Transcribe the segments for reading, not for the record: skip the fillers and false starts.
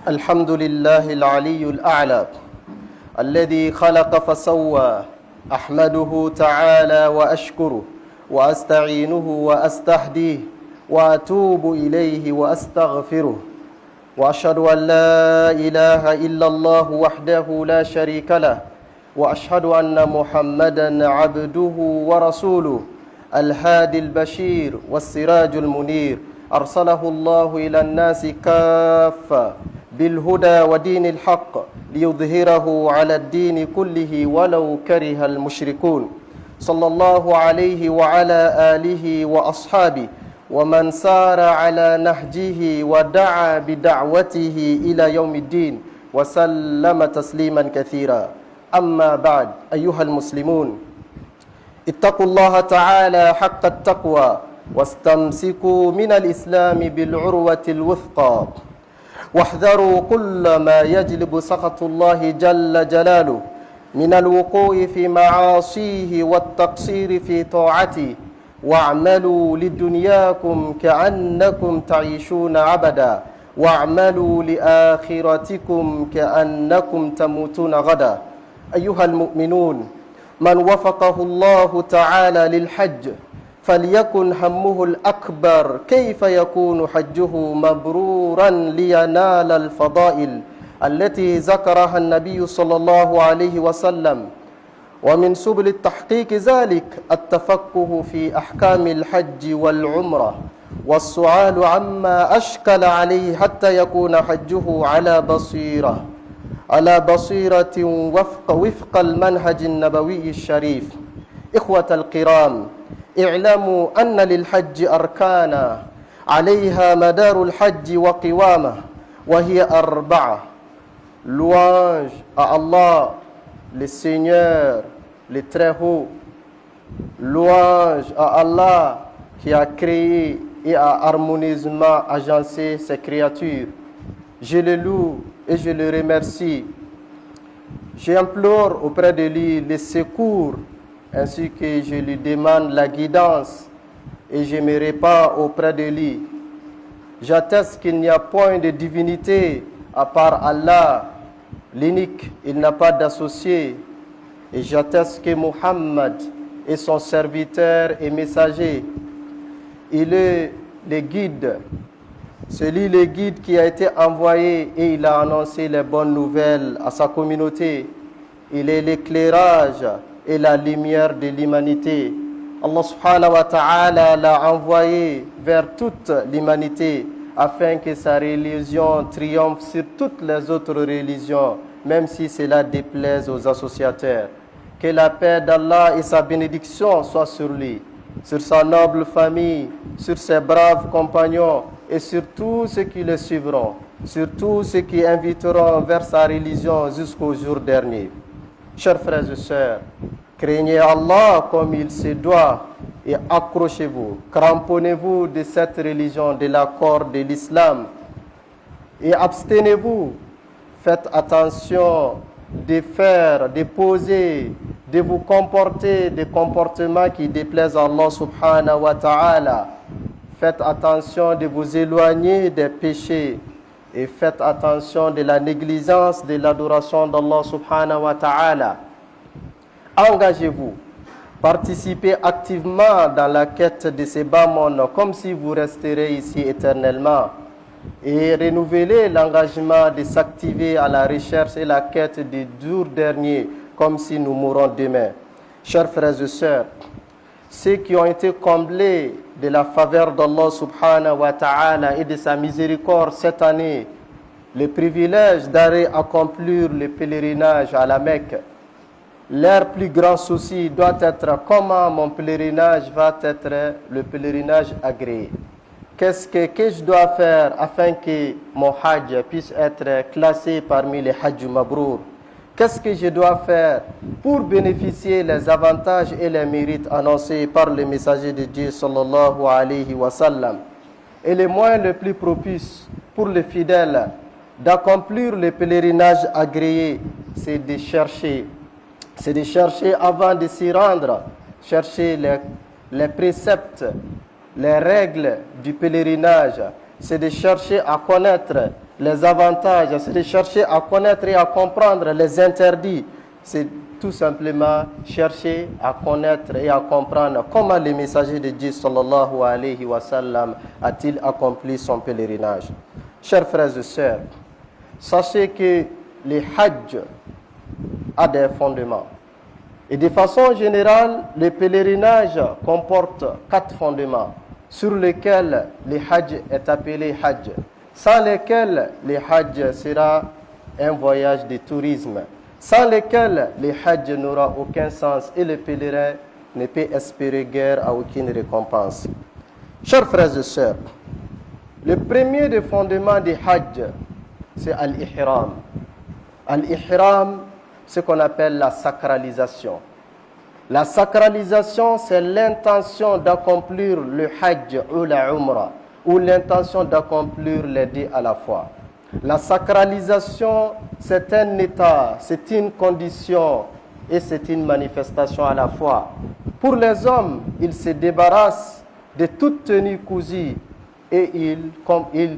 الحمد لله العلي الأعلى الذي خلق فسوى أحمده تعالى وأشكره وأستعينه وأستهديه وأتوب إليه وأستغفره وأشهد أن لا إله إلا الله وحده لا شريك له وأشهد أن محمدًا عبده ورسوله الهادي البشير والسراج المنير أرسله الله إلى الناس كافة بالهدى ودين الحق ليظهره على الدين كله ولو كره المشركون صلى الله عليه وعلى آله وأصحابه ومن سار على نهجه ودعا بدعوته إلى يوم الدين وسلم تسليما كثيرا أما بعد أيها المسلمون اتقوا الله تعالى حق التقوى واستمسكوا من الإسلام بالعروة الوثقى واحذروا كل ما يجلب سخط الله جل جلاله من الوقوع في معاصيه والتقصير في طاعته واعملوا لدنياكم كأنكم تعيشون أبدا واعملوا لآخرتكم كأنكم تموتون غدا أيها المؤمنون من وفقه الله تعالى للحج فليكن همه الأكبر كيف يكون حجه مبرورا لينال الفضائل التي ذكرها النبي صلى الله عليه وسلم ومن سبل التحقيق ذلك التفقه في أحكام الحج والعمرة والسؤال عما أشكل عليه حتى يكون حجه على بصيرة وفق المنهج النبوي الشريف. إخوة الكرام، اعلموا أن للحج أركانا عليها مدار الحج وقوامه وهي 4. Louange à Allah, le Seigneur, le Très-Haut. Louange à Allah qui a créé et a harmonieusement agencé ses créatures. Je le loue et je le remercie. J'implore auprès de lui le secours ainsi que je lui demande la guidance et je me répands auprès de lui. J'atteste qu'il n'y a point de divinité à part Allah, l'unique, il n'a pas d'associé. Et j'atteste que Muhammad est son serviteur et messager. Il est le guide, le guide qui a été envoyé et il a annoncé les bonnes nouvelles à sa communauté. Il est l'éclairage et la lumière de l'humanité. Allah subhanahu wa ta'ala l'a envoyé vers toute l'humanité afin que sa religion triomphe sur toutes les autres religions, même si cela déplaise aux associateurs. Que la paix d'Allah et sa bénédiction soient sur lui, sur sa noble famille, sur ses braves compagnons et sur tous ceux qui le suivront, sur tous ceux qui inviteront vers sa religion jusqu'au jour dernier. Chers frères et sœurs, craignez Allah comme il se doit et accrochez-vous, cramponnez-vous de cette religion, de la corde de l'islam et abstenez-vous. Faites attention de faire, de poser, de vous comporter des comportements qui déplaisent à Allah subhanahu wa ta'ala. Faites attention de vous éloigner des péchés et faites attention de la négligence de l'adoration d'Allah subhanahu wa ta'ala. Engagez-vous, participez activement dans la quête de ces bas mondes comme si vous resterez ici éternellement et renouvelez l'engagement de s'activer à la recherche et la quête du jour dernier comme si nous mourons demain. Chers frères et sœurs, ceux qui ont été comblés de la faveur d'Allah subhanahu wa ta'ala et de sa miséricorde cette année, le privilège d'aller accomplir le pèlerinage à la Mecque. Leur plus grand souci doit être comment mon pèlerinage va être le pèlerinage agréé. Qu'est-ce que je dois faire afin que mon hajj puisse être classé parmi les hajj mabrour? Qu'est-ce que je dois faire pour bénéficier des avantages et les mérites annoncés par le messager de Dieu sallallahu alayhi wa sallam? Et le moyen le plus propice pour les fidèles d'accomplir le pèlerinage agréé, c'est de chercher avant de s'y rendre, chercher les préceptes, les règles du pèlerinage, c'est de chercher à connaître les avantages, c'est de chercher à connaître et à comprendre les interdits. C'est tout simplement chercher à connaître et à comprendre comment le messager de Dieu sallallahu alayhi wa sallam a-t-il accompli son pèlerinage. Chers frères et sœurs, sachez que le Hajj a des fondements. Et de façon générale, le pèlerinage comporte 4 fondements sur lesquels le Hajj est appelé Hajj, sans lesquels le Hajj sera un voyage de tourisme, sans lesquels le Hajj n'aura aucun sens et le pèlerin ne peut espérer guère à aucune récompense. Chers frères et sœurs, le premier des fondements du Hajj, c'est Al-Ihram. Al-Ihram, ce qu'on appelle la sacralisation. La sacralisation, c'est l'intention d'accomplir le Hajj ou la Umrah, ou l'intention d'accomplir les deux à la fois. La sacralisation, c'est un état, c'est une condition et c'est une manifestation à la fois. Pour les hommes, ils se débarrassent de toute tenue cousue et ils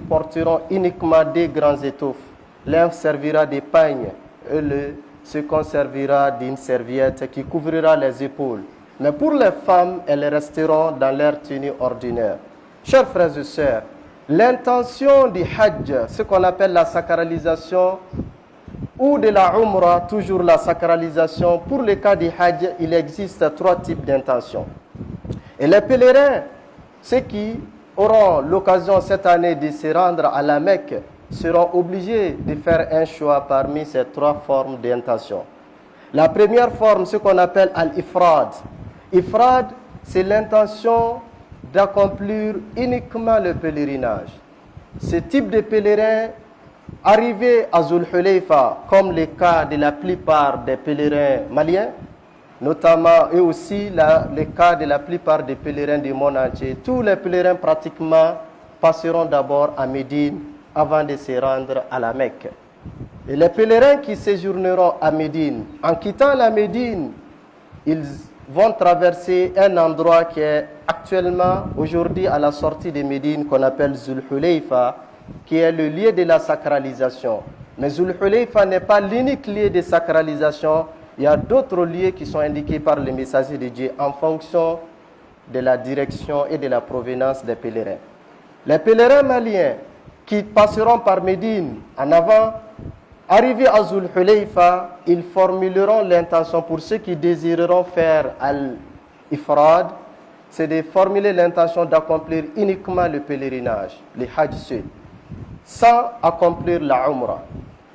porteront uniquement des grands étoffes. L'un servira des pagnes et le second servira d'une serviette qui couvrira les épaules. Mais pour les femmes, elles resteront dans leur tenue ordinaire. Chers frères et sœurs, l'intention du Hajj, ce qu'on appelle la sacralisation, ou de la Umrah, toujours la sacralisation, pour le cas du Hajj, il existe 3 types d'intentions. Et les pèlerins, ceux qui auront l'occasion cette année de se rendre à la Mecque, seront obligés de faire un choix parmi ces 3 formes d'intention. La première forme, ce qu'on appelle Al-Ifrad. Ifrad, c'est l'intention d'accomplir uniquement le pèlerinage. Ce type de pèlerin, arrivé à Zul Hulayfa, comme le cas de la plupart des pèlerins maliens, notamment et aussi le cas de la plupart des pèlerins du monde entier, tous les pèlerins pratiquement passeront d'abord à Médine avant de se rendre à la Mecque. Et les pèlerins qui séjourneront à Médine, en quittant la Médine, ils vont traverser un endroit qui est actuellement, aujourd'hui, à la sortie de Médine, qu'on appelle Zul Hulayfa, qui est le lieu de la sacralisation. Mais Zul Hulayfa n'est pas l'unique lieu de sacralisation. Il y a d'autres lieux qui sont indiqués par les messagers de Dieu en fonction de la direction et de la provenance des pèlerins. Les pèlerins maliens qui passeront par Médine en avant, arrivés à Zul Hulayfa, ils formuleront l'intention pour ceux qui désireront faire Al-Ifrad, c'est de formuler l'intention d'accomplir uniquement le pèlerinage, le Hajj seul, sans accomplir la Umrah.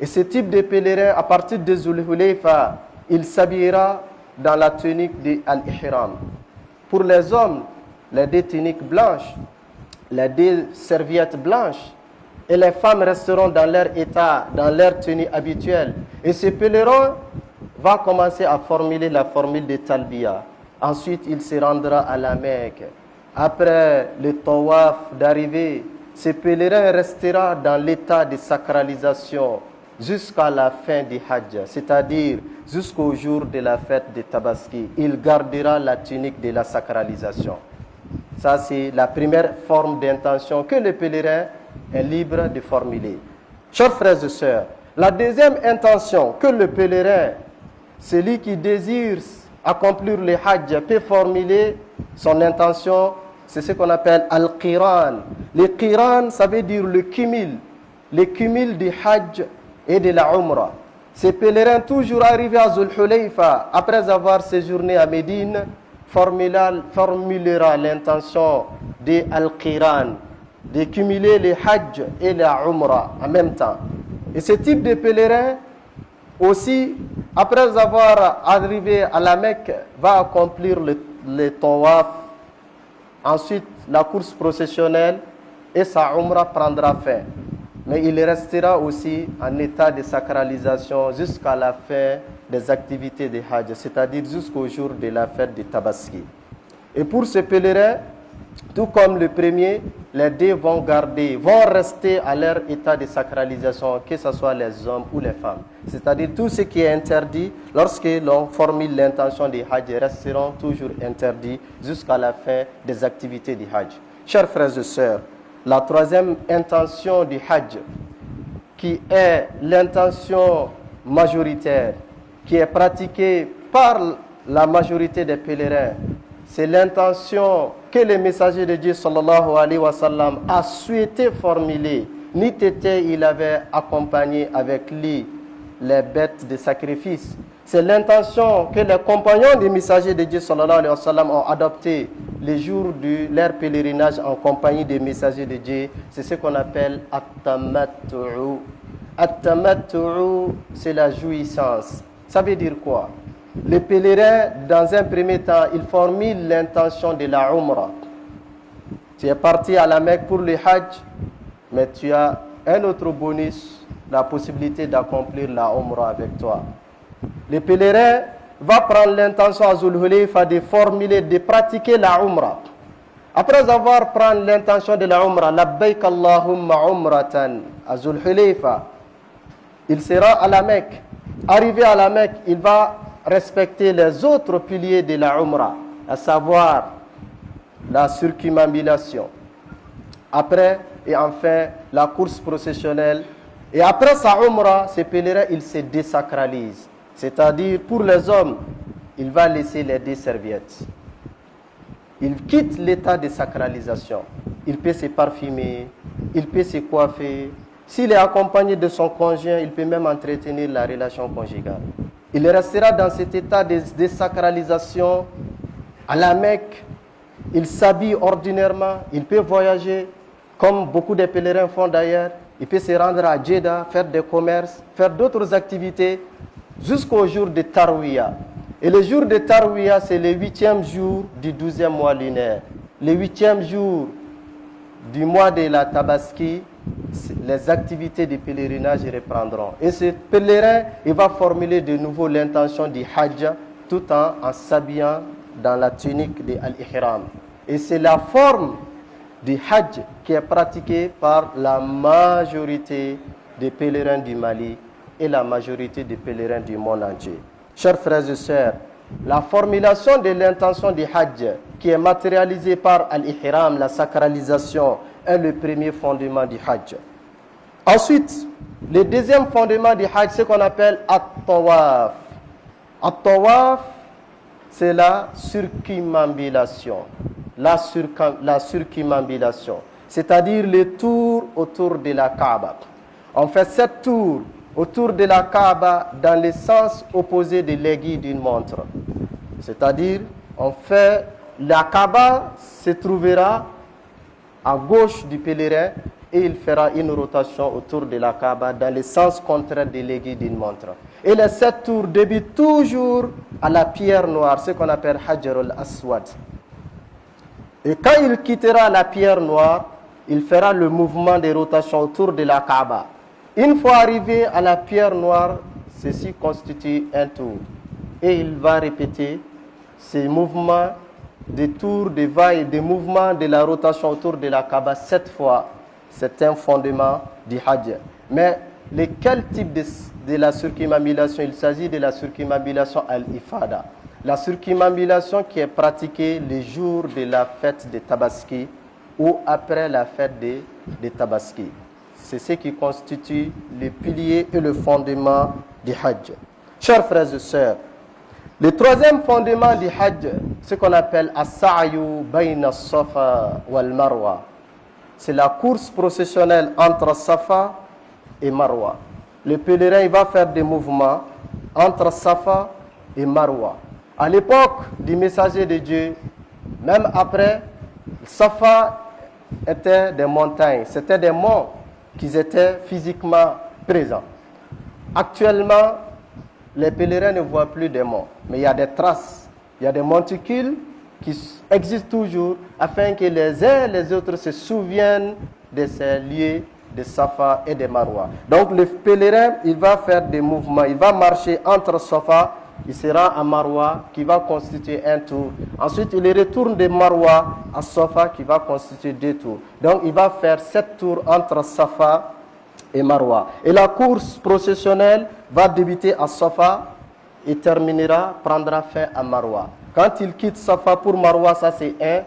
Et ce type de pèlerin, à partir de Zul Hulayfa, il s'habillera dans la tunique de Al-Ihram. Pour les hommes, les 2 tuniques blanches, les 2 serviettes blanches, et les femmes resteront dans leur état, dans leur tenue habituelle. Et ce pèlerin va commencer à formuler la formule de Talbiya. Ensuite, il se rendra à la Mecque. Après le tawaf d'arrivée, ce pèlerin restera dans l'état de sacralisation jusqu'à la fin du Hajj, c'est-à-dire jusqu'au jour de la fête de Tabaski. Il gardera la tunique de la sacralisation. Ça, c'est la première forme d'intention que le pèlerin est libre de formuler. Chers frères et sœurs, la deuxième intention que le pèlerin, celui qui désire accomplir le Hajj, peut formuler son intention, c'est ce qu'on appelle Al-Qiran. Le Qiran, ça veut dire le cumul du Hajj et de la Umrah. Ces pèlerins, toujours arrivés à Zul Hulayfa, après avoir séjourné à Médine, formulera l'intention de Al-Qiran, de cumuler le Hajj et la Umrah en même temps. Et ce type de pèlerin aussi, après avoir arrivé à la Mecque, va accomplir le tawaf, ensuite la course processionnelle et sa Umrah prendra fin. Mais il restera aussi en état de sacralisation jusqu'à la fin des activités de Hajj, c'est-à-dire jusqu'au jour de la fête de Tabaski. Et pour ce pèlerin, tout comme le premier, les 2 vont rester à leur état de sacralisation, que ce soit les hommes ou les femmes. C'est-à-dire tout ce qui est interdit, lorsque l'on formule l'intention du Hajj, resteront toujours interdits jusqu'à la fin des activités du Hajj. Chers frères et sœurs, la troisième intention du Hajj, qui est l'intention majoritaire, qui est pratiquée par la majorité des pèlerins, c'est l'intention que le messager de Dieu sallallahu alayhi wa sallam a souhaité formuler. Ni t'était, il avait accompagné avec lui les bêtes de sacrifice. C'est l'intention que les compagnons du messager de Dieu sallallahu alayhi wa sallam ont adopté les jours de leur pèlerinage en compagnie des messagers de Dieu. C'est ce qu'on appelle at-tamattu'u. At-tamattu'u, c'est la jouissance. Ça veut dire quoi? Les pèlerins, dans un premier temps, ils formulent l'intention de la Umrah. Tu es parti à la Mecque pour le Hajj, mais tu as un autre bonus, la possibilité d'accomplir la Umrah avec toi. Le pèlerin va prendre l'intention à Zul Hulayfa de formuler, de pratiquer la Umrah. Après avoir pris l'intention de la Umrah, Labbaik Allahumma Umratan à Zul Hulayfa, il sera à la Mecque. Arrivé à la Mecque, il va respecter les autres piliers de la Umrah, à savoir la circumambulation. Après, et enfin, la course processionnelle. Et après sa Umrah, ce pèlerin, il se désacralise. C'est-à-dire, pour les hommes, il va laisser les deux serviettes. Il quitte l'état de sacralisation. Il peut se parfumer, il peut se coiffer. S'il est accompagné de son conjoint, il peut même entretenir la relation conjugale. Il restera dans cet état de désacralisation à la Mecque. Il s'habille ordinairement, il peut voyager, comme beaucoup de pèlerins font d'ailleurs. Il peut se rendre à Jeddah, faire des commerces, faire d'autres activités, jusqu'au jour de Tarwiya. Et le jour de Tarwiya, c'est le 8e jour du 12e mois lunaire. Le 8e jour du mois de la Tabaski, les activités de pèlerinage reprendront. Et ce pèlerin, il va formuler de nouveau l'intention du Hajj, tout en s'habillant dans la tunique de Al-Ihram. Et c'est la forme du Hajj qui est pratiquée par la majorité des pèlerins du Mali et la majorité des pèlerins du monde entier. Chers frères et sœurs, la formulation de l'intention du Hajj, qui est matérialisée par Al-Ihram, la sacralisation, est le premier fondement du Hajj. Ensuite, le deuxième fondement du Hajj, c'est ce qu'on appelle At-Tawaf. At-Tawaf, c'est la circumambulation. La circumambulation, c'est-à-dire le tour autour de la Kaaba. On fait 7 tours autour de la Kaaba dans le sens opposé de l'aiguille d'une montre. C'est-à-dire, on fait, la Kaaba se trouvera à gauche du pèlerin et il fera une rotation autour de la Kaaba dans le sens contraire de l'aiguille d'une montre. Et les 7 tours débutent toujours à la pierre noire, ce qu'on appelle Hajar al-Aswad. Et quand il quittera la pierre noire, il fera le mouvement de rotation autour de la Kaaba. Une fois arrivé à la pierre noire, ceci constitue un tour. Et il va répéter ces mouvements de tours, de va-et de mouvements de la rotation autour de la Kaaba 7 fois. C'est un fondement du Hajj. Mais quel type de la circumambulation? Il s'agit de la circumambulation al-Ifada. La circumambulation qui est pratiquée le jour de la fête de Tabaski ou après la fête de Tabaski. C'est ce qui constitue le pilier et le fondement du Hajj. Chers frères et sœurs, le troisième fondement du Hajj, ce qu'on appelle As-Sa'yu bayna Safa wal Marwa. C'est la course processionnelle entre Safa et Marwa. Le pèlerin il va faire des mouvements entre Safa et Marwa. À l'époque du messager de Dieu, même après, Safa était des montagnes, c'était des monts qui étaient physiquement présents. Actuellement, les pèlerins ne voient plus des monts, mais il y a des traces, il y a des monticules qui existent toujours afin que les uns et les autres se souviennent de ces lieux de Safa et de Marwa. Donc le pèlerin, il va faire des mouvements, il va marcher entre Safa, il sera à Marwa qui va constituer un tour. Ensuite, il retourne de Marwa à Safa qui va constituer 2 tours. Donc, il va faire 7 tours entre Safa et Marwa. Et la course processionnelle va débuter à Safa et prendra fin à Marwa. Quand il quitte Safa pour Marwa, ça c'est 1.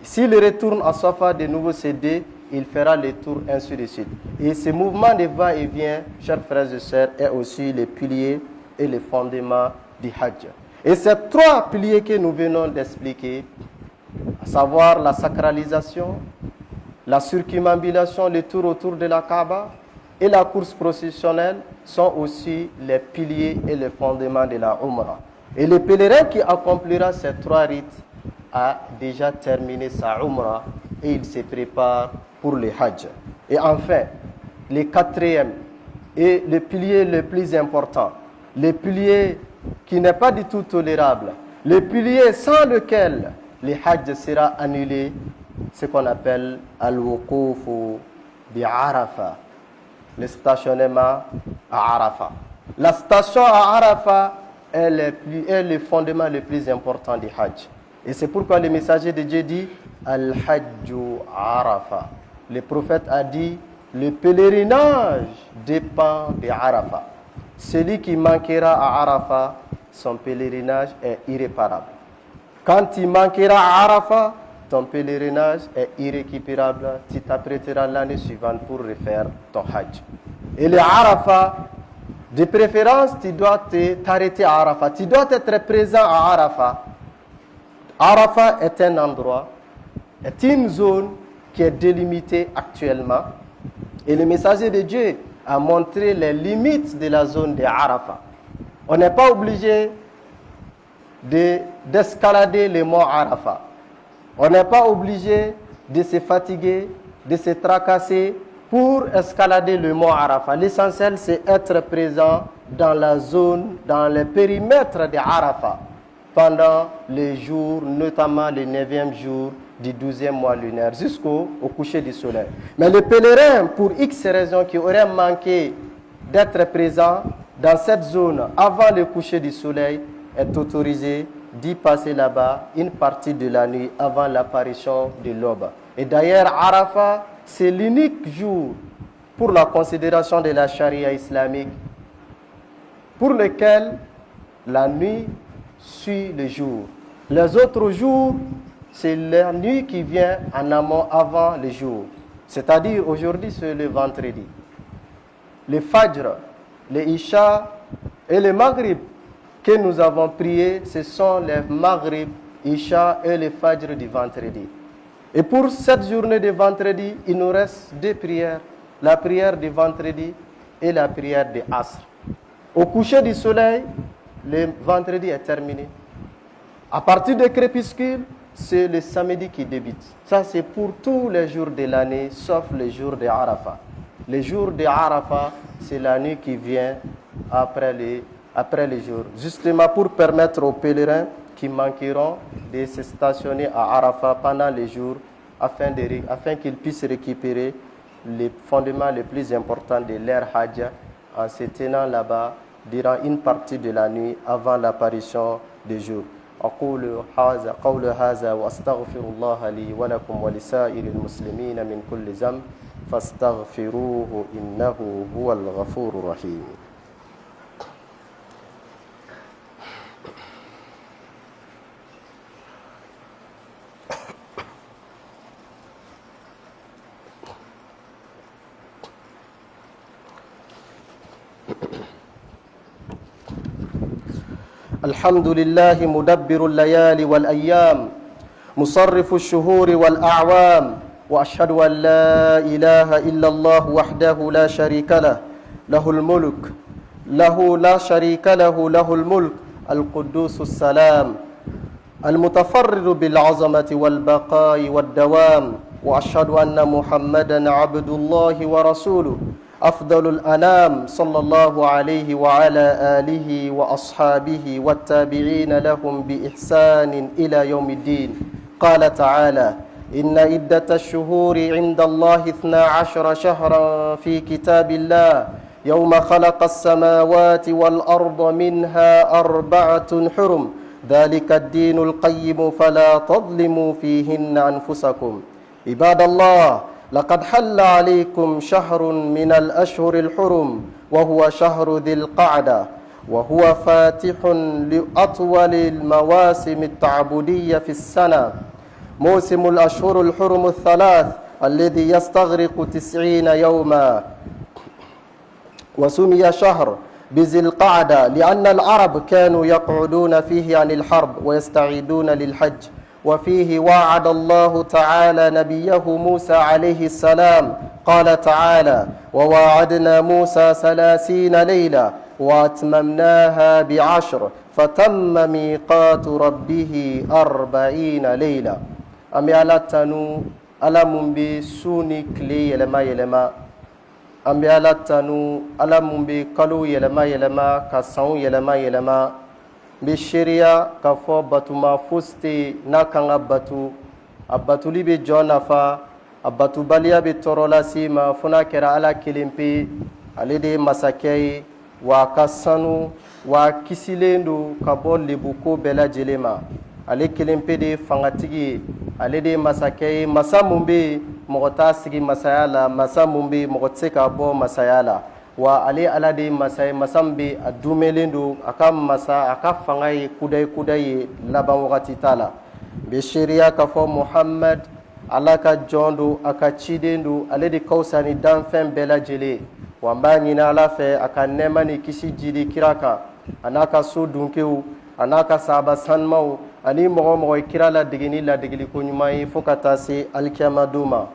S'il retourne à Safa, de nouveau c'est 2. il fera le tour, ainsi de suite. Et ce mouvement de va-et-vient, chers frères et sœurs, est aussi le pilier et le fondement du Hajj. Et ces trois piliers que nous venons d'expliquer, à savoir la sacralisation, la circumambulation, le tour autour de la Kaaba et la course processionnelle, sont aussi les piliers et les fondements de la Umrah. Et le pèlerin qui accomplira ces trois rites a déjà terminé sa Umrah et il se prépare pour le Hajj. Et enfin, le quatrième et le pilier le plus important, le pilier qui n'est pas du tout tolérable, le pilier sans lequel le Hajj sera annulé, ce qu'on appelle Al-Wuquf bi Arafah, le stationnement à Arafah. La station à Arafah est le fondement le plus important du Hajj. Et c'est pourquoi le messager de Dieu dit Al-Hajju Arafah. Le prophète a dit le pèlerinage dépend de Arafah. Celui qui manquera à Arafah, son pèlerinage est irréparable. Quand il manquera à Arafah, ton pèlerinage est irrécupérable. Tu t'apprêteras l'année suivante pour refaire ton Hajj. Et le Arafah, de préférence, tu dois t'arrêter à Arafah. Tu dois être présent à Arafah. Arafah est un endroit, est une zone qui est délimitée actuellement. Et le messager de Dieu a montré les limites de la zone de Arafah. On n'est pas obligé d'escalader les monts Arafah. On n'est pas obligé de se fatiguer, de se tracasser pour escalader le mont Arafah. L'essentiel, c'est être présent dans la zone, dans le périmètre de Arafah pendant les jours, notamment le 9e jour du 12e mois lunaire, jusqu'au coucher du soleil. Mais le pèlerin, pour X raisons, qui aurait manqué d'être présent dans cette zone avant le coucher du soleil, est autorisé d'y passer là-bas une partie de la nuit avant l'apparition de l'aube. Et d'ailleurs, Arafah, c'est l'unique jour pour la considération de la charia islamique pour lequel la nuit suit le jour. Les autres jours, c'est la nuit qui vient en amont avant le jour. C'est-à-dire, aujourd'hui, c'est le vendredi. Le Fajr, le Isha et le Maghrib que nous avons prié, ce sont les Maghrib, Isha et le Fajr du vendredi. Et pour cette journée de vendredi, il nous reste deux prières. La prière du vendredi et la prière de Asr. Au coucher du soleil, le vendredi est terminé. À partir du crépuscule, c'est le samedi qui débute. Ça, c'est pour tous les jours de l'année, sauf les jours de Arafah. Les jours de Arafah, c'est la nuit qui vient après les jours. Justement pour permettre aux pèlerins qui manqueront de se stationner à Arafah pendant les jours, afin qu'ils puissent récupérer les fondements les plus importants de leur Hajj en se tenant là-bas durant une partie de la nuit avant l'apparition du jour. أقول قول هذا وأستغفر الله لي ولكم ولسائر المسلمين من كل ذنب فاستغفروه إنه هو الغفور الرحيم. الحمد لله مدبر الليالي والأيام مصرف الشهور والأعوام وأشهد أن لا إله إلا الله وحده لا شريك له له الملك لا شريك له الملك القدوس السلام المتفرد بالعظمة والبقاء والدوام وأشهد أن محمدا عبد الله ورسوله أفضل الأنام صلى الله عليه وعلى آله وأصحابه والتابعين لهم بإحسان إلى يوم الدين. قال تعالى إن عدة الشهور عند الله 12 شهرا في كتاب الله يوم خلق السماوات والأرض منها 4 حرم ذلك الدين القيم فلا تظلموا فيهن أنفسكم. عباد الله لقد حل عليكم شهر من الأشهر الحرم وهو شهر ذي القعدة وهو فاتح لأطول المواسم التعبدية في السنة. موسم الأشهر الحرم الثلاث الذي يستغرق 90 يوما. وسمي شهر بذي القعدة لأن العرب كانوا يقعدون فيه عن الحرب ويستعيدون للحج. وفيه وعد الله تعالى نبيه موسى عليه السلام قال تعالى: وواعدنا موسى 30 ليلة واتممناها ب10 فتم ميقات ربه 40 ليلة. أمي على تنو على منبي سوني كلي يلما أمي على تنو على منبي كلو يلما كسون يلما بشريا كفو باتما فستي ناكنا باتو أباتولي بجونا فا أباتو باليا بتورولا سيما فنا كرا على كلمبي على دي مساكي وكسانو وكسيلندو كابول لبوكو بلا جلما على كلمبي دي فانغاتيجي على دي مساكي مسا مumbi مغتا سيجي مسايالا مسا mumbi مغتسيكا بو مسايالا wa ale ala de masay masambe adumelendo aka masa aka fangai kudai laban wakati tala be sharia ka fo Muhammad alaka jondo aka chidendo ale de kausani dan fen bela jele wa mbani na ala fe aka nemani kisi jidi kiraka anaka so dunkeu anaka saba sanmau ani mogo kira la digili ko nyumai fokata se alkiyama duma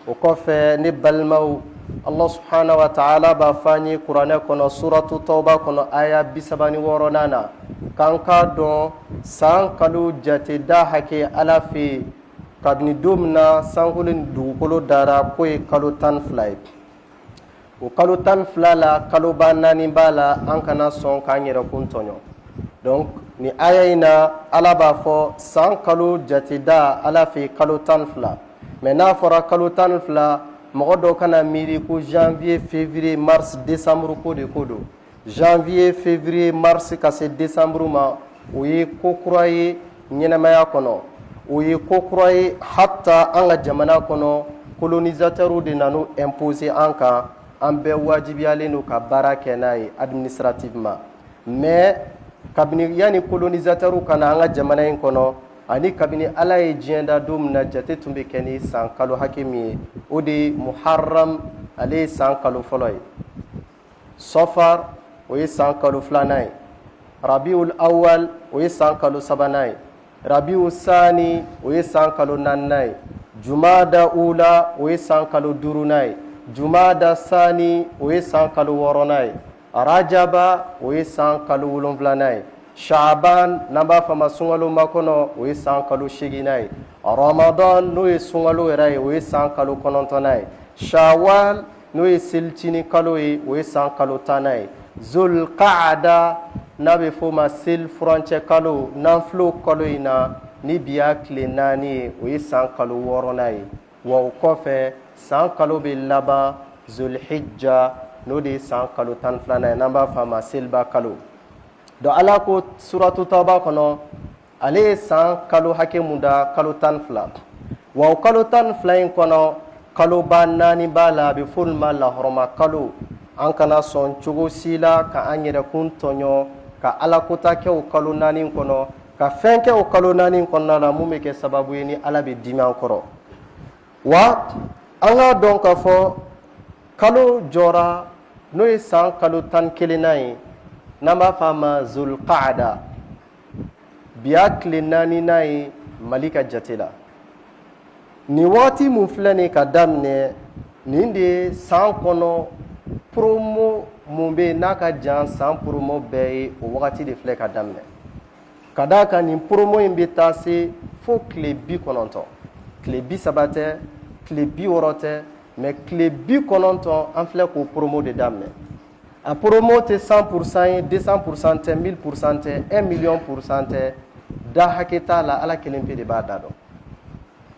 o kofe ni balmau Allah subhanahu wa ta'ala ba fani Qur'ana kono suratu Tauba kono aya 76 nana kanka don san kalu jate da hake alafi kabni dumna sanhulin dukolo dara koy kalu tan fly o kalu tan flala kalu banani bala an kana son kanyera kuntonyo donc ni aya ina ala ba fo san kalu jate da alafi kalu tan fla mais na fora kalu tan fla mogodo kana miri ko janvier février mars décembre ko de kodo janvier février mars ka se décembre ma oye ko croyer nyenamaya kono oye ko croyer hatta anga jamana kono colonisateur de nanu imposer anka ambe wajibi aleno ka baraka nayi administrativement mais kabini yani colonisateur kana anga jamana en kono ani kabini ala ye jienda dum na jate tumbe keni san kalo hakimi odi muharram ale san kalo foloy safar o san kalo flanay rabiul awwal o san kalo sabanay rabiul sani o san kalo nannay jumada ula o san kalo durunay jumada sani o san kalo woronay rajaba o san kalo wolonflanay Shaaban namba fama sungalo makono o san kalo shiginay Ramadan no sungalo eray o san kalo konontonay Shawwal no silchini kalo o san kalo tanay Zulqa'da nabe foma sil frontier kalo nanflo kalo ina ni biya klenani o san kalo woronay wa kofe san kalo be laba Zulhijja no de san kalo tan flanay namba fama silba kalo do ala ko suratu Tauba kono ale san kalo hake munda kalo tan fla wa kalo tan flain kono kalo banani bala be fulma la horma kalo an kana son chugo sila ka anyere kun tonyo ka ala ko ta ke o kalo nani kono ka fenke o kalo nani kono la mume ke sababu ni ala be dimi ankoro wa anga donc fo kalo jora no san kalo tan kelenai nama fama Zulqa'da biakle nani nai malika jatela ni wati muflani kadamne ninde san kono promo mumbe naka jan san promo be o wakati de fle kadamne kadaka ni promo imbitase fo klebi kononto klebi sabate klebi worote mais klebi kononto en fle ko promo de damne a promo te 100%, 200%, 1000%, 1 million %, da haketa la ala kelimpe de badado.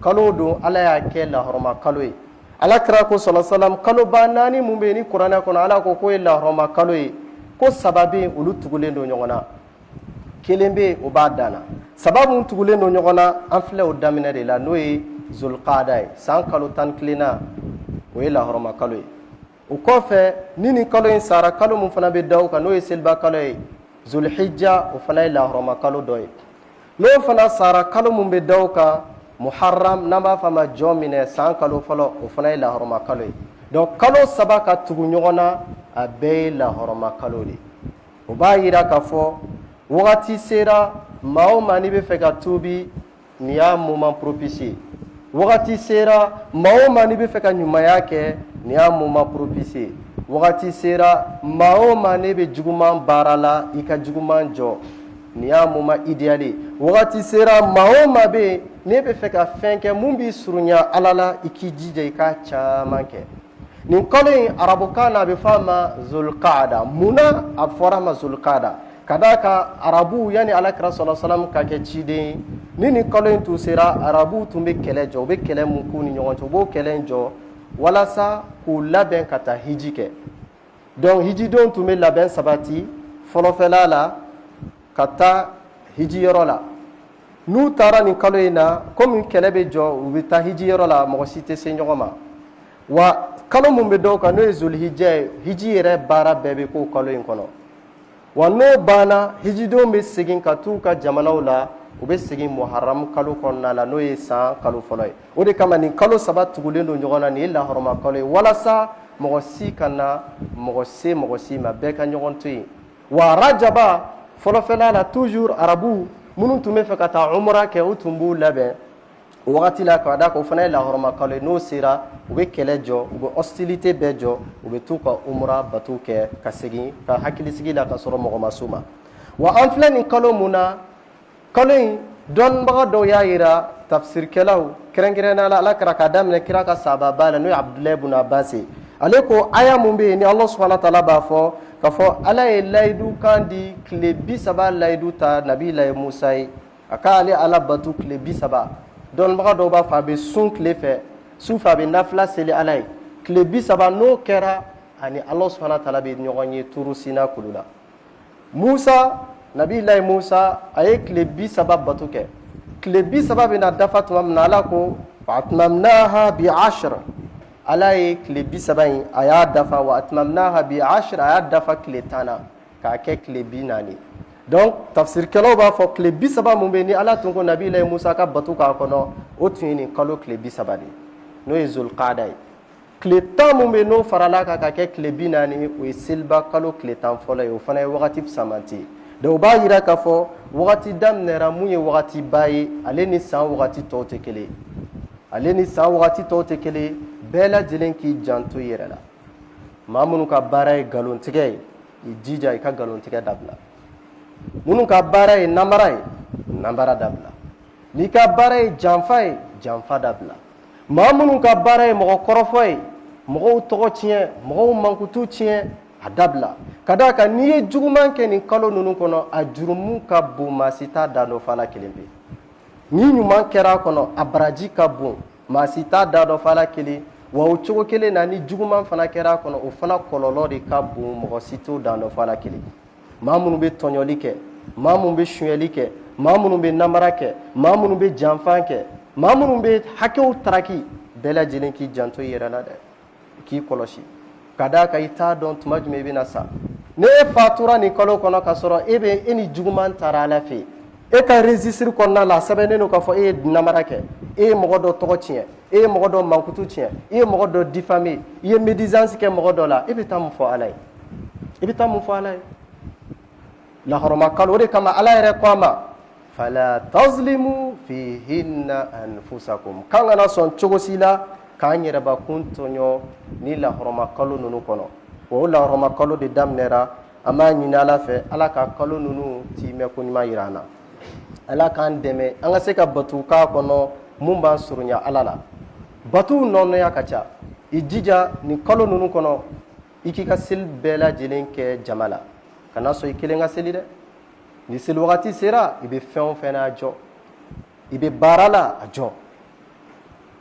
Kalo do ala ya kella horma kaloy. Ala kra ko sallallahu alaihi wasallam kalo banani mumbe ni qur'ana kono ala ko ko la horma kaloy ko sababe ulu tugulendo nyongona. Kelimbe o badana. Sababu tugulendo nyongona anfle o damina de la noy Zulqa'da san kalo tan klina o la horma kaloy. O kofe nini kalo in sara kalo mun fana be daw ka no silba kalo Zulhijja o fana la horma kalo doy no fana sara kalo mun be daw ka Muharram n'an b'a fɔ a ma jɔn minɛ san kalo fɔlɔ o fana ye lahɔrɔma kalo ye. Donc kalo 3 ka tugu ɲɔgɔn na a bɛɛ ye lahɔrɔma kalo de. O b'a yira k'a fɔ wagati sera maa o maa n'i bɛ fɛ ka tuubi nin y'a moment propice ye. Wagati sera maa o maa n'i bɛ fɛ ka ɲumanya kɛ nin y'a moment propice ye. Wagati sera maa o maa n'i bɛ juguman baara la i ka juguman jɔ nin y'a moment idéal ye. Wagati sera maa o maa bɛ yen n'e bɛ fɛ ka fɛn kɛ mun b'i surunya Ala la i k'i jija i k'a caman kɛ. Nin kalo in arabukan na a bɛ fɔ a ma Zulqaada. Munna a fɔra a ma Zulqaada? Ka d'a kan arabu yani Alakira sallallahu alaihi wasallam ka kɛ ciden ye ni nin kalo in tun sera arabu tun bɛ kɛlɛ jɔ u bɛ kɛlɛ mun k'u ni ɲɔgɔn cɛ u b'o kɛlɛ in jɔ walasa k'u labɛn ka taa hiji kɛ. Donc hijidenw tun bɛ labɛn sabati fɔlɔfɛla la ka taa hiji yɔrɔ la. N'u taara nin kalo in na komi kɛlɛ bɛ jɔ u bɛ taa hiji yɔrɔ la mɔgɔ si tɛ se ɲɔgɔn ma. Wa kalo mun bɛ dɔw kan n'o ye Zulhijja ye hiji yɛrɛ baara bɛɛ bɛ k'o kalo in kɔnɔ. Wa n'o banna hijidenw bɛ segin ka t'u ka jamanaw la u bɛ segin Muharram kalo kɔnɔna la n'o ye san kalo fɔlɔ ye. O de kama nin kalo 3 tugulen don ɲɔgɔn na nin ye lahɔrɔma kalo ye walasa mɔgɔ si kana mɔgɔ se mɔgɔ si ma bɛɛ ka ɲɔgɔn to yen. Wa Rajaba fɔlɔfɛla la toujours arabu minnu tun bɛ fɛ ka taa umra kɛ u tun b'u labɛn o wagati la k'a d'a kan o fana ye lahɔrɔma kalo ye n'o sera u bɛ kɛlɛ jɔ u bɛ hostilité bɛɛ jɔ u bɛ t'u ka umra bato kɛ ka segin ka hakilisigi la ka sɔrɔ mɔgɔ ma s'u ma. Wa an filɛ nin kalo mun na kalo in dɔnnibaga dɔw y'a yira tafsirikɛlaw kɛrɛnkɛrɛnnenya la Ala kɛra k'a daminɛ kira ka sahababa la n'o ye Abdulahi ibn Abbas ye. Ale ko aya mun bɛ yen ni Allah subhanahu wa ta'ala b'a fɔ k'a fɔ Ala ye layidu kan di tile 30 layidu ta Nabilahi Musa ye a k'ale Ala bato tile 30. Dɔnnibaga dɔw b'a fɔ a bɛ sun tile fɛ su fɛ a bɛ nafila seli Ala ye tile 30 n'o kɛra ani Allah subhanahu wa ta'ala bɛ ɲɔgɔn ye turu Sina kulu la. Musa Nabilahi Musa a ye tile 30 bato kɛ tile 30 bɛna dafa tuma min na Ala ko fa'atmamnaha bi 10 Ala ye tile 30 in a y'a dafa wa atmamnaha bi 10 a y'a dafa tile 10 na k'a kɛ tile 40. Donc tafsirkɛlaw b'a fɔ tile 30 mun bɛ ni Ala tun ko Nabilahi Musa ka bato k'a kɔnɔ o tun ye nin kalo tile 30 de n'o ye Zulqaada ye. Tile 10 mun bɛ n'o farala kan ka kɛ tile 40 o ye seliba kalo tile 10 fɔlɔ ye o fana ye wagati fisamanti ye. Donc o b'a yira k'a fɔ wagati daminɛra mun ye wagati ba ye ale ni san wagati tɔw tɛ kelen ye. Ale ni san wagati tɔw tɛ kelen ye bɛɛ lajɛlen k'i janto i yɛrɛ la. Maa minnu ka baara ye nkalontigɛ ye i jija i ka nkalontigɛ dabila. Minnu ka baara ye namara ye namara dabila. N'i ka baara ye janfa ye janfa dabila. Maa minnu ka baara ye mɔgɔ kɔrɔfɔ ye mɔgɔw tɔgɔ tiɲɛ mɔgɔw mankutu tiɲɛ a dabila. Ka d'a kan n'i ye juguman kɛ nin kalo ninnu kɔnɔ a jurumu ka bon maa si t'a da dɔn f'a la kelen pe. Ni ɲuman kɛra a kɔnɔ a baraji ka bon maa si t'a da dɔn f'a la kelen wa o cogo kelen na ni juguman fana kɛra a kɔnɔ o fana kɔlɔlɔ de ka bon mɔgɔ si t'o da dɔn f'a la kelen. Maa minnu bɛ tɔɲɔli kɛ maa minnu bɛ suɲɛli kɛ maa minnu bɛ namara kɛ maa minnu bɛ janfan kɛ maa minnu bɛ hakɛw taraki bɛɛ lajɛlen k'i janto i yɛrɛ la dɛ k'i kɔlɔsi ka d'a kan i t'a dɔn tuma jumɛn i bɛna sa. Ne e fatura nin kalo kɔnɔ ka sɔrɔ e ni juguman taara Ala fɛ yen e ka registre kɔnɔna la a sɛbɛnnen don k'a fɔ e ye namara kɛ e ye mɔgɔ dɔ tɔgɔ tiɲɛ e ye mɔgɔ dɔ mankutu tiɲɛ e ye mɔgɔ dɔ diffamé i ye médisance kɛ mɔgɔ dɔ la e bɛ taa mun fɔ Ala ye i bɛ taa mun fɔ Ala ye. Lahɔrɔma kalo o de kama Ala yɛrɛ ko a ma fala tazlimu fihinna anfusakum k'an kana sɔn cogo si la k'an yɛrɛbakun tɔɲɔ ni lahɔrɔma kalo ninnu kɔnɔ. O lahɔrɔma kalo de daminɛra an b'a ɲini Ala fɛ Ala ka kalo ninnu timɛ ko ɲuman jira an na. Ala k'an dɛmɛ an ka se ka batu k'a kɔnɔ mun b'an surunya Ala la. Batuw nɔnɔya ka ca i jija nin kalo ninnu kɔnɔ i k'i ka seli bɛɛ lajɛlen kɛ jama la. Kana sɔn i kelen ka seli dɛ. Ni seli wagati sera i bɛ fɛn o fɛn na a jɔ i bɛ baara la a jɔ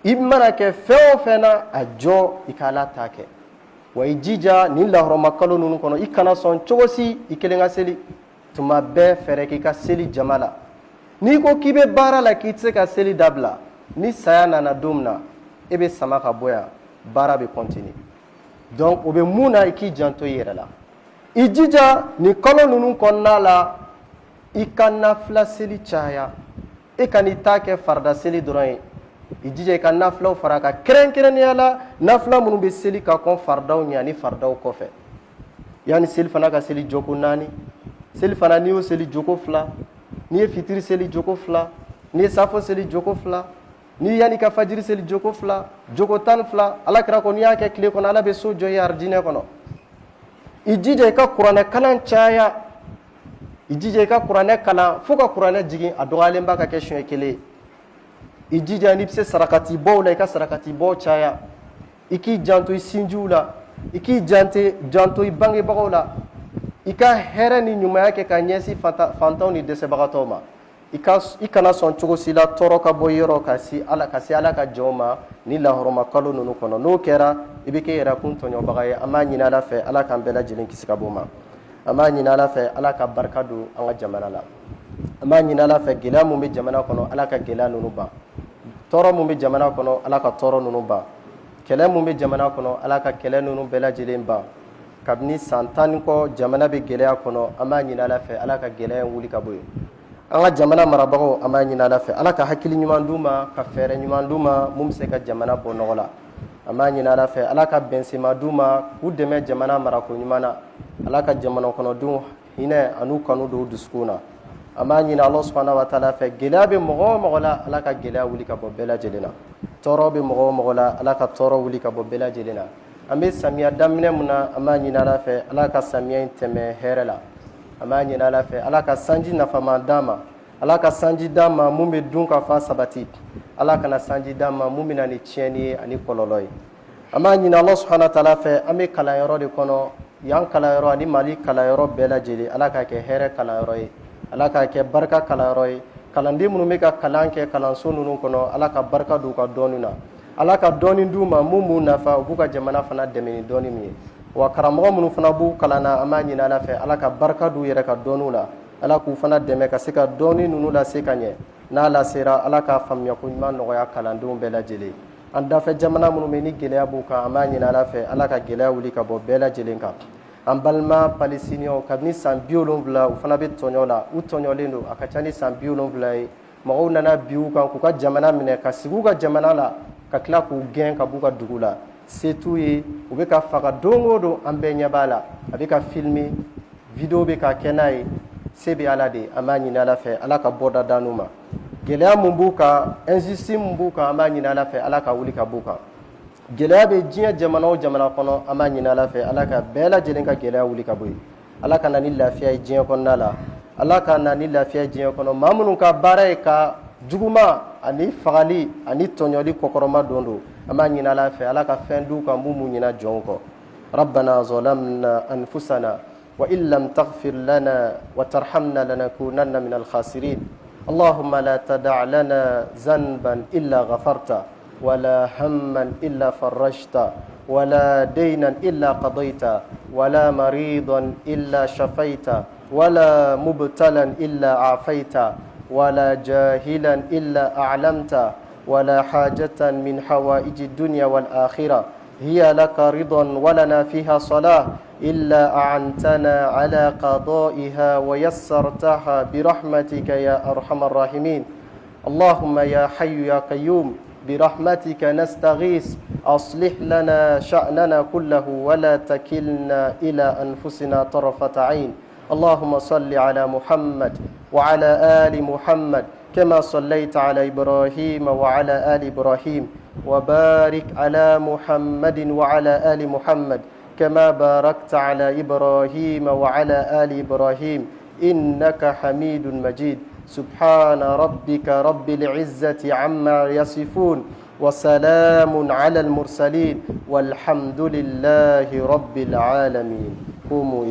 i mana kɛ fɛn o fɛn na a jɔ i ka Ala ta kɛ wa i jija nin lahɔrɔma kalo ninnu kɔnɔ i kana sɔn cogo si i kelen ka seli tuma bɛɛ fɛrɛ k'i ka seli jama la. N'i ko k'i bɛ baara la k'i tɛ se ka seli dabila ni saya nana don min na e bɛ sama ka bɔ yan baara bɛ continuer. Donc o bɛ mun na i k'i janto i yɛrɛ la. I jija nin kalo ninnu kɔnɔna la i ka nafila seli caya e ka n'i ta kɛ farida seli dɔrɔn ye i jija i ka nafilaw fara a kan kɛrɛnkɛrɛnnenya la nafila minnu bɛ seli ka kɔn faridaw ɲɛ ani faridaw kɔfɛ yani seli fana ka seli joko 4 seli fana n'i y'o seli joko 2 n'i ye fitiri seli joko 2 n'i ye safo seli joko 2 n'i yani ka fajiri seli joko 2 joko 12 alakira ko n'i y'a kɛ tile kɔnɔ ala bɛ so jɔ i ye arijinɛ kɔnɔ i jija i ka kuranɛ kalan caya i jija i ka kuranɛ kalan fo ka kuranɛ jigin a dɔgɔyalenba ka kɛ siɲɛ 1 i jija n'i bɛ se sarakati bɔw la i ka sarakati bɔ caya i k'i janto i sinjiw la i k'i janto i bangebagaw la i ka hɛrɛ ni ɲumanya kɛ ka ɲɛsin fantanw ni dɛsɛbagatɔw ma i kana sɔn cogo si la tɔɔrɔ ka bɔ yɔrɔ ka se ala ka jɔnw ma ni lahɔrɔma kalo ninnu kɔnɔ n'o kɛra i bɛ kɛ yɛrɛkun tɔɲɔbaga ye an b'a ɲini ala fɛ ala k'an bɛɛ lajɛlen kisi ka bɔ o ma an b'a ɲini ala fɛ ala ka barika don an ka jamana la an b'a ɲini ala fɛ gɛlɛya mun bɛ jamana kɔnɔ ala ka gɛlɛya ninnu ban tɔɔrɔ mun bɛ jamana kɔnɔ ala ka tɔɔrɔ ninnu ban kɛlɛ mun bɛ jamana kɔnɔ ala ka kɛlɛ ninnu bɛɛ lajɛlen ban kabini san 10 kɔ jamana bɛ gɛlɛya kɔnɔ an b'a ɲini ala fɛ ala ka gɛlɛya wuli ka bɔ yen an ka jamana marabagaw an b'a ɲini ala fɛ ala ka hakili ɲuman d'u ma ka fɛɛrɛ ɲuman d'u ma mun bɛ se ka jamana bɔ nɔgɔ la an b'a ɲini ala fɛ ala ka bɛnsema d'u ma k'u dɛmɛ jamana marako ɲuman na ala ka jamana kɔnɔdenw hinɛ an'u kanu don u dusukun na an b'a ɲini ala subhanahu wa taala fɛ gɛlɛya bɛ mɔgɔ o mɔgɔ la ala ka gɛlɛya wuli ka bɔ bɛɛ lajɛlen na tɔɔrɔ bɛ mɔgɔ o mɔgɔ la ala ka tɔɔrɔ wuli ka bɔ bɛɛ lajɛlen na an bɛ samiya daminɛ mun na an b'a ɲini ala fɛ ala ka samiya in tɛmɛ hɛrɛ la an b'a ɲini ala fɛ ala ka sanji nafama d'an ma ala ka sanji d'an ma mun bɛ dun ka fa sabati ala kana sanji d'an ma mun bɛ na ni tiɲɛni ye ani kɔlɔlɔ ye an b'a ɲini ala subhanahu wa taala fɛ an bɛ kalanyɔrɔ de kɔnɔ yan kalanyɔrɔ ani mali kalanyɔrɔ bɛɛ lajɛlen ala k'a kɛ hɛrɛ kalanyɔrɔ ye ala k'a kɛ barika kalanyɔrɔ ye kalanden minnu bɛ ka kalan kɛ kalanso ninnu kɔnɔ ala ka barika don u ka dɔnni na ala ka dɔnni d'u ma mun b'u nafa u b'u ka jamana fana dɛmɛ ni dɔnni min ye wa karamɔgɔ minnu fana b'u kalan na an b'a ɲini ala fɛ ala ka barika d'u yɛrɛ ka dɔnniw la ala k'u fana dɛmɛ ka se ka dɔnni ninnu lase ka ɲɛ n'a lasera ala k'a faamuya ko ɲuman nɔgɔya kalandenw bɛɛ lajɛlen an dafɛ jamana minnu bɛ ni gɛlɛya b'u kan an b'a ɲini ala fɛ ala ka gɛlɛya wuli ka bɔ bɛɛ lajɛlen kan an balima palestiniyɛnw kabini san 70 u fana bɛ tɔɲɔ la u tɔɲɔlen don a ka ca ni san 70 ye mɔgɔw nana bi u kan k'u ka jamana minɛ ka sigi u ka jamana la ka tila k'u gɛn ka b'u ka dugu la se t'u ye u bɛ ka faga don o don an bɛɛ ɲɛ b'a la a bɛ ka filmer video bɛ ka kɛ n'a ye se bɛ ala de an b'a ɲini ala fɛ ala ka bɔda d'an ma gɛlɛya mun b'u kan injustice mun b'u kan an b'a ɲini ala fɛ ala ka wuli ka b'u kan gɛlɛya bɛ diɲɛ jamana o jamana kɔnɔ an b'a ɲini ala fɛ ala ka bɛɛ lajɛlen ka gɛlɛya wuli ka bɔ yen ala ka na ni lafiya ye diɲɛ kɔnɔna la ala ka na ni lafiya ye diɲɛ kɔnɔ maa minnu ka baara ye ka juguma ani fagali ani tɔɲɔli kɔkɔrɔma don an b'a ɲini ala fɛ ala ka fɛn d'u kan mun b'u ɲina jɔnw kɔ rabbana zalamna anfusana wa illam taghfir lana wa tarhamna lanakunanna minal khasirin allahumma la tada' lana zanban illa ghafarta ولا هما إلا فرجت ولا دينا إلا قضيت ولا مريضا إلا شفيت ولا مبتلا إلا عافيت ولا جاهلا إلا أعلمت ولا حاجة من حوائج الدنيا والآخرة هي لك رضا ولنا فيها صلاة إلا أعنتنا على قضائها ويسرتها برحمتك يا أرحم الراحمين اللهم يا حي يا قيوم برحمتك نستغيث أصلح لنا شأننا كله ولا تكلنا إلى أنفسنا طرفة عين اللهم صل على محمد وعلى آل محمد كما صليت على إبراهيم وعلى آل إبراهيم وبارك على محمد وعلى آل محمد كما باركت على إبراهيم وعلى آل إبراهيم إنك حميد مجيد سبحان ربك رب العزة عما يصفون وسلام على المرسلين والحمد لله رب العالمين قوموا إلى